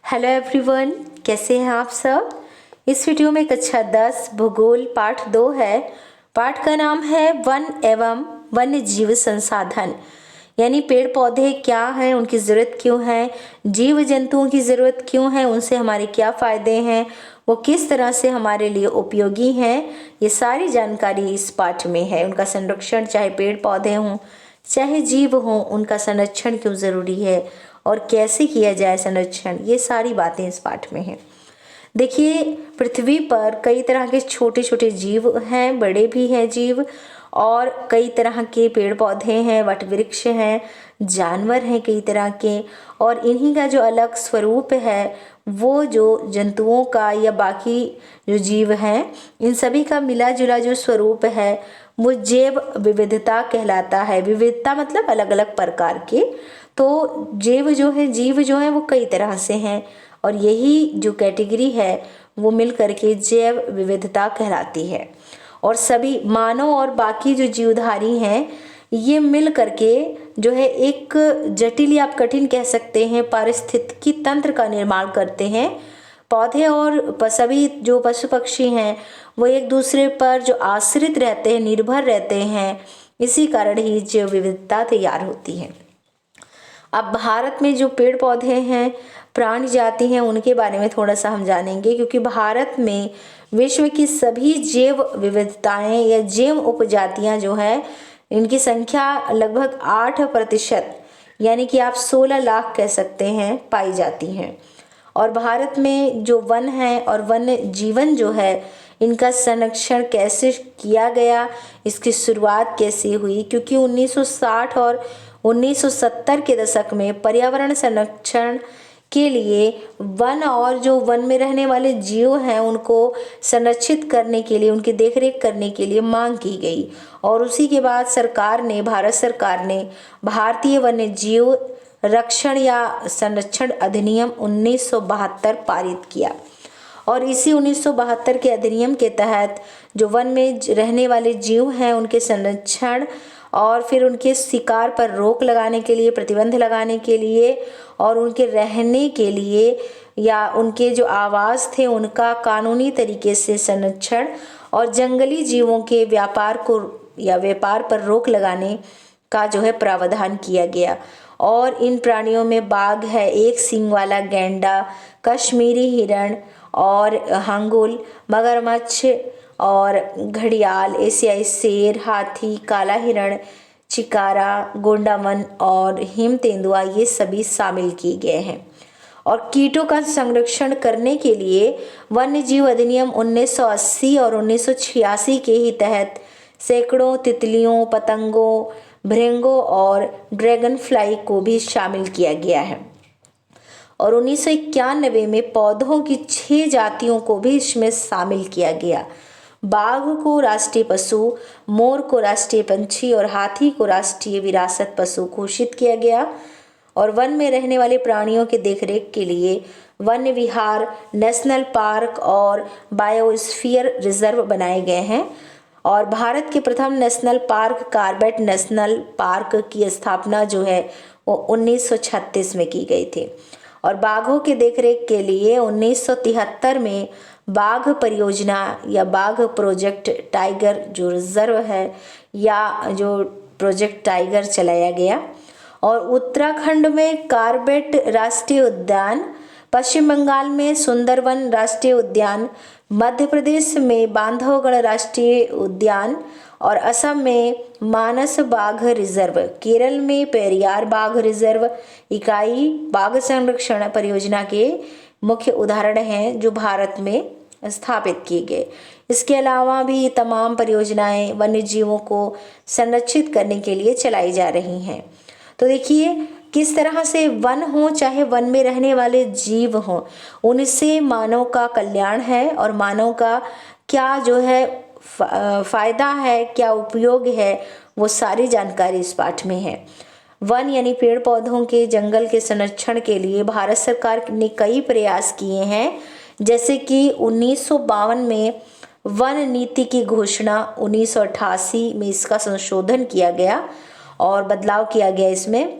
Hello everyone, कैसे हैं आप सब। इस वीडियो में कक्षा 10 भूगोल पाठ 2 है। पाठ का नाम है वन एवं वन्य जीव संसाधन, यानी पेड़ पौधे क्या हैं, उनकी ज़रूरत क्यों है, जीव जंतुओं की ज़रूरत क्यों है, उनसे हमारे क्या फ़ायदे हैं, वो किस तरह से हमारे लिए उपयोगी हैं। ये सारी जानकारी इस पाठ में है। उनका संरक्षण, चाहे पेड़ पौधे हों चाहे जीव हों, उनका संरक्षण क्यों ज़रूरी है और कैसे किया जाए संरक्षण, ये सारी बातें इस पाठ में हैं। देखिए, पृथ्वी पर कई तरह के छोटे छोटे जीव हैं, बड़े भी हैं जीव, और कई तरह के पेड़ पौधे हैं, वट वृक्ष हैं, जानवर हैं कई तरह के, और इन्हीं का जो अलग स्वरूप है वो जो जंतुओं का या बाकी जो जीव हैं, इन सभी का मिला जुला जो स्वरूप है वो जैव विविधता कहलाता है। विविधता मतलब अलग अलग प्रकार के। तो जीव जो है वो कई तरह से हैं, और यही जो कैटेगरी है वो मिल करके जैव विविधता कहलाती है। और सभी मानव और बाकी जो जीवधारी हैं ये मिल करके जो है एक जटिल या आप कठिन कह सकते हैं पारिस्थितिकी तंत्र का निर्माण करते हैं। पौधे और सभी जो पशु पक्षी हैं वो एक दूसरे पर जो आश्रित रहते हैं, निर्भर रहते हैं, इसी कारण ही जैव विविधता तैयार होती है। अब भारत में जो पेड़ पौधे हैं, प्राणी जाति हैं, उनके बारे में थोड़ा सा हम जानेंगे, क्योंकि भारत में विश्व की सभी जैव विविधताएं या जैव उपजातियां जो है इनकी संख्या लगभग 8%, यानी कि आप 16 लाख कह सकते हैं, पाई जाती हैं। और भारत में जो वन है और वन्य जीवन जो है इनका संरक्षण कैसे किया गया, इसकी शुरुआत कैसे हुई, क्योंकि 1960 और 1970 के दशक में पर्यावरण संरक्षण के लिए वन और जो वन में रहने वाले जीव हैं उनको संरक्षित करने के लिए, उनकी देखरेख करने के लिए मांग की गई। और उसी के बाद भारत सरकार ने भारतीय वन्य जीव रक्षण या संरक्षण अधिनियम 1972 पारित किया। और इसी 1972 के अधिनियम के तहत जो वन में रहने वाले जीव हैं उनके संरक्षण और फिर उनके शिकार पर रोक लगाने के लिए, प्रतिबंध लगाने के लिए, और उनके रहने के लिए या उनके जो आवास थे उनका कानूनी तरीके से संरक्षण, और जंगली जीवों के व्यापार पर रोक लगाने का जो है प्रावधान किया गया। और इन प्राणियों में बाघ है, एक सींग वाला गैंडा, कश्मीरी हिरण और हांगुल, मगरमच्छ और घड़ियाल, एशियाई शेर, हाथी, काला हिरण, चिकारा, गोंडावन और हिम तेंदुआ, ये सभी शामिल किए गए हैं। और कीटों का संरक्षण करने के लिए वन्य जीव अधिनियम 1980 और 1986 के ही तहत सैकड़ों तितलियों, पतंगों, भृंगों और ड्रैगन फ्लाई को भी शामिल किया गया है। और 1991 में पौधों की 6 जातियों को भी इसमें शामिल किया गया। बाघ को राष्ट्रीय पशु, मोर को राष्ट्रीय पंछी और हाथी को राष्ट्रीय विरासत पशु घोषित किया गया। और वन में रहने वाले प्राणियों के देखरेख के लिए वन्य विहार, नेशनल पार्क और बायोस्फीयर रिजर्व बनाए गए हैं। और भारत के प्रथम national park Corbett national park की स्थापना जो है वो 1936 में की गई थी। और बाघों के देखरेख के लिए 1973 में बाघ परियोजना या बाघ प्रोजेक्ट टाइगर जो रिजर्व है या जो प्रोजेक्ट टाइगर चलाया गया। और उत्तराखंड में कॉर्बेट राष्ट्रीय उद्यान, पश्चिम बंगाल में सुंदरवन राष्ट्रीय उद्यान, मध्य प्रदेश में बांधवगढ़ राष्ट्रीय उद्यान और असम में मानस बाघ रिजर्व, केरल में पेरियार बाघ रिजर्व इकाई बाघ संरक्षण परियोजना के मुख्य उदाहरण हैं जो भारत में स्थापित किए गए। इसके अलावा भी तमाम परियोजनाएं वन्य जीवों को संरक्षित करने के लिए चलाई जा रही हैं। तो देखिए किस तरह से वन हो चाहे वन में रहने वाले जीव हों, उनसे मानव का कल्याण है और मानव का क्या जो है फायदा है, क्या उपयोग है, वो सारी जानकारी इस पाठ में है। वन यानी पेड़ पौधों के जंगल के संरक्षण के लिए भारत सरकार ने कई प्रयास किए हैं, जैसे कि 1952 में वन नीति की घोषणा, 1988 में इसका संशोधन किया गया और बदलाव किया गया इसमें।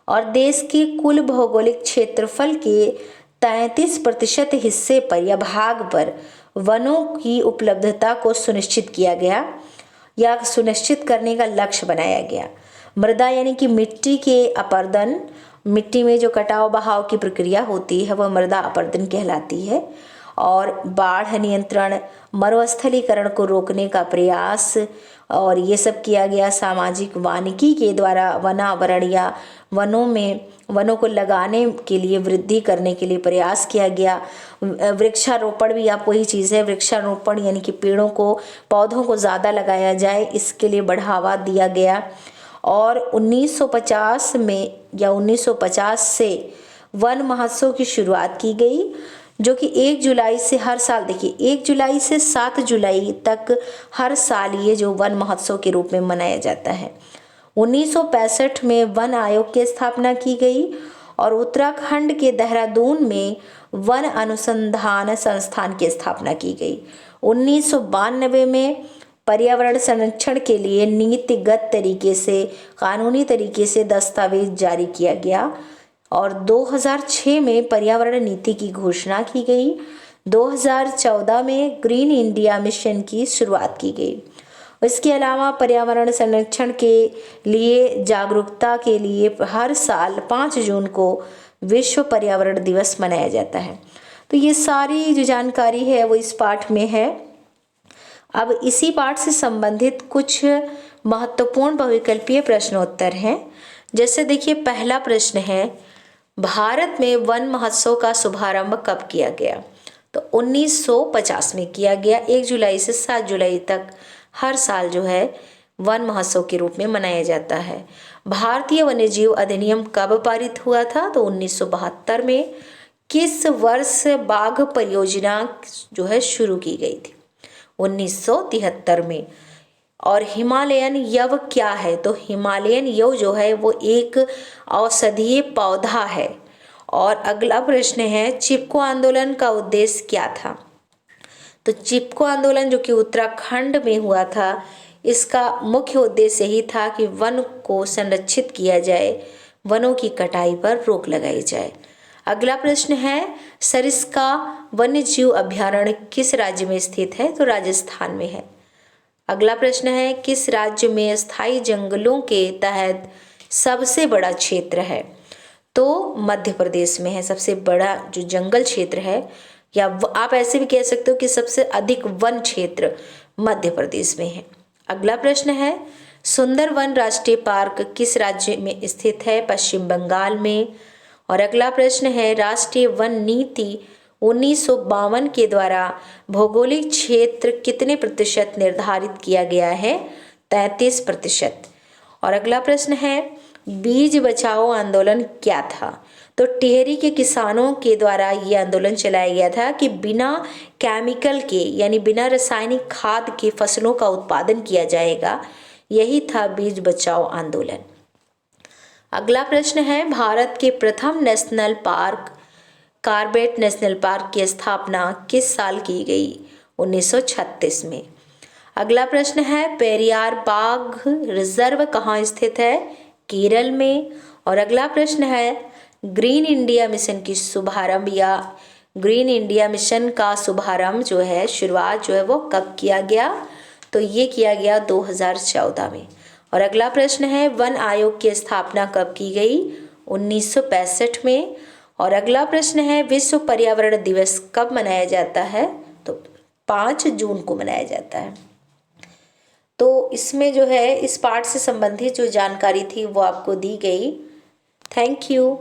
और देश के कुल भौगोलिक क्षेत्रफल के 33% हिस्से पर या भाग पर वनों की उपलब्धता को सुनिश्चित किया गया या सुनिश्चित करने का लक्ष्य बनाया गया। मृदा यानी कि मिट्टी के अपरदन, मिट्टी में जो कटाव बहाव की प्रक्रिया होती है वह मृदा अपरदन कहलाती है। और बाढ़ नियंत्रण, मरुस्थलीकरण को रोकने का प्रयास और ये सब किया गया। सामाजिक वानिकी के द्वारा वनावरण या वनों को लगाने के लिए, वृद्धि करने के लिए प्रयास किया गया। वृक्षारोपण भी आप वही चीज़ है, वृक्षारोपण यानी कि पौधों को ज़्यादा लगाया जाए, इसके लिए बढ़ावा दिया गया। और 1950 में या 1950 से वन महोत्सव की शुरुआत की गई, जो कि 1 जुलाई से हर साल, देखिए 1 जुलाई से 7 जुलाई तक हर साल ये जो वन महोत्सव के रूप में मनाया जाता है। 1965 में वन आयोग की स्थापना की गई और उत्तराखंड के देहरादून में वन अनुसंधान संस्थान की स्थापना की गई। 1992 में पर्यावरण संरक्षण के लिए नीतिगत तरीके से, कानूनी तरीके से दस्तावेज जारी किया गया और 2006 में पर्यावरण नीति की घोषणा की गई। 2014 में ग्रीन इंडिया मिशन की शुरुआत की गई। इसके अलावा पर्यावरण संरक्षण के लिए जागरूकता के लिए हर साल 5 जून को विश्व पर्यावरण दिवस मनाया जाता है। तो ये सारी जो जानकारी है वो इस पाठ में है। अब इसी पाठ से संबंधित कुछ महत्वपूर्ण बहुविकल्पीय प्रश्नोत्तर हैं। जैसे देखिए, पहला प्रश्न है, भारत में वन महोत्सव का शुभारंभ कब किया गया? तो 1950 में किया गया। 1 जुलाई से 7 जुलाई तक हर साल जो है वन महोत्सव के रूप में मनाया जाता है। भारतीय वन्यजीव अधिनियम कब पारित हुआ था? तो 1972 में। किस वर्ष बाघ परियोजना जो है शुरू की गई थी? 1973 में। और हिमालयन यव क्या है? तो हिमालयन यव जो है वो एक औषधीय पौधा है। और अगला प्रश्न है, चिपको आंदोलन का उद्देश्य क्या था? तो चिपको आंदोलन जो कि उत्तराखंड में हुआ था, इसका मुख्य उद्देश्य यही था कि वन को संरक्षित किया जाए, वनों की कटाई पर रोक लगाई जाए। अगला प्रश्न है, सरिस्का वन्यजीव अभयारण्य किस राज्य में स्थित है? तो राजस्थान में है। अगला प्रश्न है, किस राज्य में स्थायी जंगलों के तहत सबसे बड़ा क्षेत्र है? तो मध्य प्रदेश में है सबसे बड़ा जो जंगल क्षेत्र है, या आप ऐसे भी कह सकते हो कि सबसे अधिक वन क्षेत्र मध्य प्रदेश में है। अगला प्रश्न है, सुंदरवन राष्ट्रीय पार्क किस राज्य में स्थित है? पश्चिम बंगाल में। और अगला प्रश्न है, राष्ट्रीय वन नीति 1952 के द्वारा भौगोलिक क्षेत्र कितने प्रतिशत निर्धारित किया गया है? 33%। और अगला प्रश्न है, बीज बचाओ आंदोलन क्या था? तो टिहरी के किसानों के द्वारा ये आंदोलन चलाया गया था कि बिना केमिकल के यानी बिना रासायनिक खाद के फसलों का उत्पादन किया जाएगा। यही था बीज बचाओ आंदोलन। अगला प्रश्न है, भारत के प्रथम national park Corbett national park की स्थापना किस साल की गई? 1936 में। अगला प्रश्न है, पेरियार बाघ रिजर्व कहाँ स्थित है? केरल में। और अगला प्रश्न है, ग्रीन इंडिया मिशन की शुभारंभ या ग्रीन इंडिया मिशन का शुभारंभ जो है, शुरुआत जो है वो कब किया गया? तो ये किया गया 2014 में। और अगला प्रश्न है, वन आयोग की स्थापना कब की गई? 1965 में। और अगला प्रश्न है, विश्व पर्यावरण दिवस कब मनाया जाता है? तो 5 जून को मनाया जाता है। तो इसमें जो है इस पाठ से संबंधित जो जानकारी थी वो आपको दी गई। Thank you.